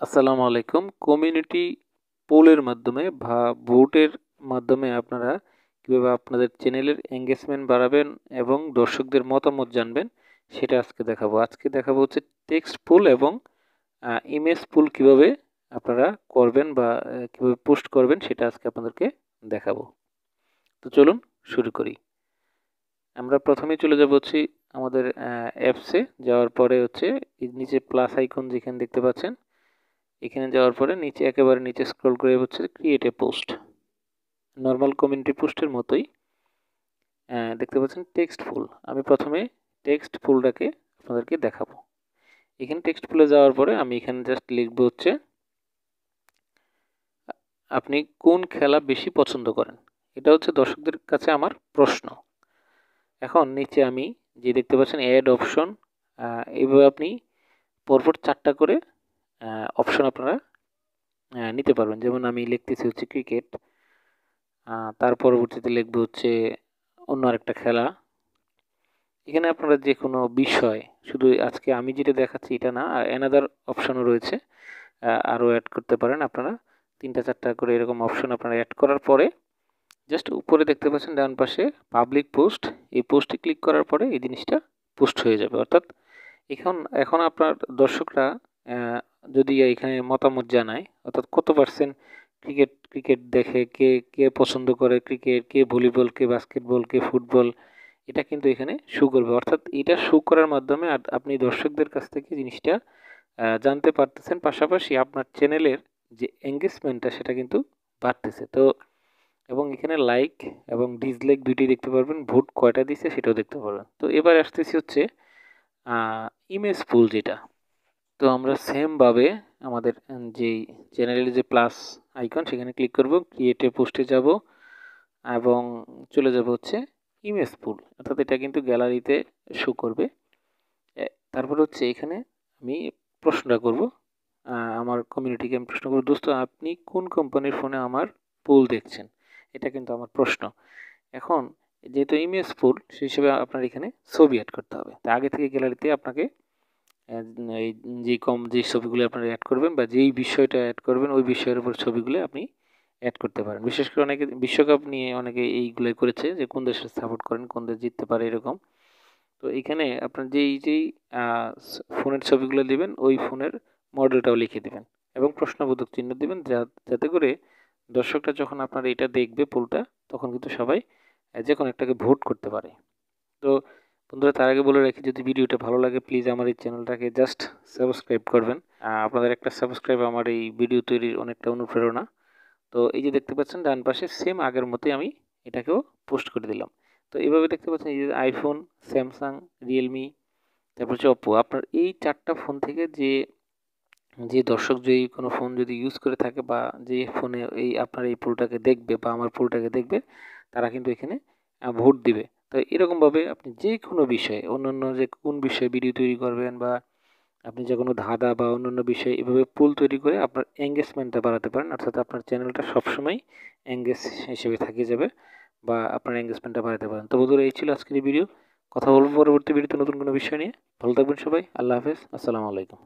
আসসালামু আলাইকুম। কমিউনিটি পোলের মাধ্যমে বা ভোটের মাধ্যমে আপনারা কিভাবে আপনাদের চ্যানেলের এঙ্গেজমেন্ট বাড়াবেন এবং দর্শকদের মতামত জানবেন সেটা আজকে দেখাবো। আজকে দেখাবো হচ্ছে টেক্সট পোল এবং ইমেজ পোল কিভাবে আপনারা করবেন বা কিভাবে পোস্ট করবেন সেটা আজকে আপনাদেরকে দেখাবো। তো চলুন শুরু করি। আমরা প্রথমেই চলে যাব হচ্ছে আমাদের অ্যাপসে। যাওয়ার পরে হচ্ছে এই নিচে প্লাস আইকন যেখানে দেখতে পাচ্ছেন, এখানে যাওয়ার পরে নিচে একেবারে নিচে স্ক্রল করে হচ্ছে create a post. Normal community পোস্টের মতোই দেখতে পাচ্ছেন টেক্সট ফুল। আমি প্রথমে টেক্সট ফুলটাকে আপনাদেরকে দেখাবো। এখানে টেক্সট ফুলে যাওয়ার পরে আমি এখানে জাস্ট লিখবো হচ্ছে আপনি কোন খেলা বেশি পছন্দ করেন। এটা হচ্ছে দর্শকদের কাছে আমার প্রশ্ন। এখন নিচে আমি যে দেখতে পাচ্ছেন অ্যাড অপশন, এইভাবে আপনি পরপর 4টা করে অপশন আপনারা নিতে পারবেন। যেমন আমি লিখতেছি হচ্ছে ক্রিকেট, তার পরবর্তীতে লিখবো হচ্ছে অন্য আরেকটা খেলা। এখানে আপনারা যে কোনো বিষয়, শুধু আজকে আমি যেটা দেখাচ্ছি এটা না, অ্যানাদার অপশনও রয়েছে, আরও অ্যাড করতে পারেন আপনারা। 3টা 4টা করে এরকম অপশন আপনারা অ্যাড করার পরে জাস্ট উপরে দেখতে পাচ্ছেন ডান পাশে পাবলিক পোস্ট, এই পোস্টে ক্লিক করার পরে এই জিনিসটা পোস্ট হয়ে যাবে। অর্থাৎ এখন এখন আপনার দর্শকরা যদি এখানে মতামত জানায়, অর্থাৎ কত পার্সেন্ট ক্রিকেট ক্রিকেট দেখে, কে কে পছন্দ করে ক্রিকেট, কে ভলিবল, কে বাস্কেটবল, কে ফুটবল, এটা কিন্তু এখানে শো করবে। অর্থাৎ এটা শো করার মাধ্যমে আপনি দর্শকদের কাছ থেকে জিনিসটা জানতে পারতেছেন, পাশাপাশি আপনার চ্যানেলের যে এঙ্গেজমেন্টটা সেটা কিন্তু বাড়তেছে। তো এবং এখানে লাইক এবং ডিসলাইক দুইটাই দেখতে পারবেন, ভোট কয়টা দিচ্ছে সেটাও দেখতে পারবেন। তো এবার আসতেছি হচ্ছে ইমেজ পুল যেটা। তো আমরা সেমভাবে আমাদের যেই চ্যানেলের যে প্লাস আইকন সেখানে ক্লিক করব, ক্রিয়েটে পোস্টে যাব এবং চলে যাব হচ্ছে ইমেজ পুল। অর্থাৎ এটা কিন্তু গ্যালারিতে শো করবে। তারপর হচ্ছে এখানে আমি প্রশ্নটা করব, আমার কমিউনিটিকে আমি প্রশ্ন করব, দোস্ত আপনি কোন কোম্পানির ফোনে আমার পুল দেখছেন, এটা কিন্তু আমার প্রশ্ন। এখন যেহেতু ইমেজ পুল, সেই হিসেবে আপনার এখানে ছবি অ্যাড করতে হবে। তা আগে থেকে গ্যালারিতে আপনাকে এই যে ছবিগুলো আপনারা অ্যাড করবেন বা যেই বিষয়টা অ্যাড করবেন ওই বিষয়ের উপর ছবিগুলো আপনি অ্যাড করতে পারেন। বিশেষ করে অনেকে বিশ্বকাপ নিয়ে অনেকে এইগুলোই করেছে যে কোন দেশের সাপোর্ট করেন, কোন দেশ জিততে পারে এরকম। তো এখানে আপনার যেই ফোনের ছবিগুলো দিবেন ওই ফোনের মডেলটাও লিখে দিবেন এবং প্রশ্নবোধক চিহ্ন দিবেন, যাতে করে দর্শকরা যখন আপনার এটা দেখবে পোলটা, তখন কিন্তু সবাই যে কোনো একটাকে ভোট করতে পারে। তো বন্ধুরা, তার আগে বলে রাখি, যদি ভিডিওটা ভালো লাগে প্লিজ আমার এই চ্যানেলটাকে জাস্ট সাবস্ক্রাইব করবেন। আপনাদের একটা সাবস্ক্রাইব আমার এই ভিডিও তৈরির অনেকটা অনুপ্রেরণা। তো এই যে দেখতে পাচ্ছেন ডান পাশে সেম আগের মতোই আমি এটাকেও পোস্ট করে দিলাম। তো এইভাবে দেখতে পাচ্ছেন এই যে আইফোন, স্যামসাং, রিয়েলমি, তারপর হচ্ছে ওপ্পো, আপনার এই 4টা ফোন থেকে যে যে দর্শক যেই কোনো ফোন যদি ইউজ করে থাকে বা যে ফোনে এই আপনার এই পোলটাকে দেখবে বা আমার পোলটাকে দেখবে, তারা কিন্তু এখানে ভোট দিবে। তো এরকমভাবে আপনি যে কোনো বিষয়ে, অন্যান্য যে কোন বিষয়ে ভিডিও তৈরি করবেন বা আপনি যে কোনো ধাঁধা বা অন্যান্য বিষয়ে এভাবে পুল তৈরি করে আপনার এঙ্গেজমেন্টটা বাড়াতে পারেন। অর্থাৎ আপনার চ্যানেলটা সবসময় এঙ্গেজ হিসেবে থাকিয়ে যাবে বা আপনার এঙ্গেজমেন্টটা বাড়াতে পারেন। তো বন্ধুরা, এই ছিল আজকের ভিডিও। কথা বলবো পরবর্তী ভিডিওতে নতুন কোনো বিষয় নিয়ে। ভালো থাকবেন সবাই। আল্লাহ হাফেজ। আসসালামু আলাইকুম।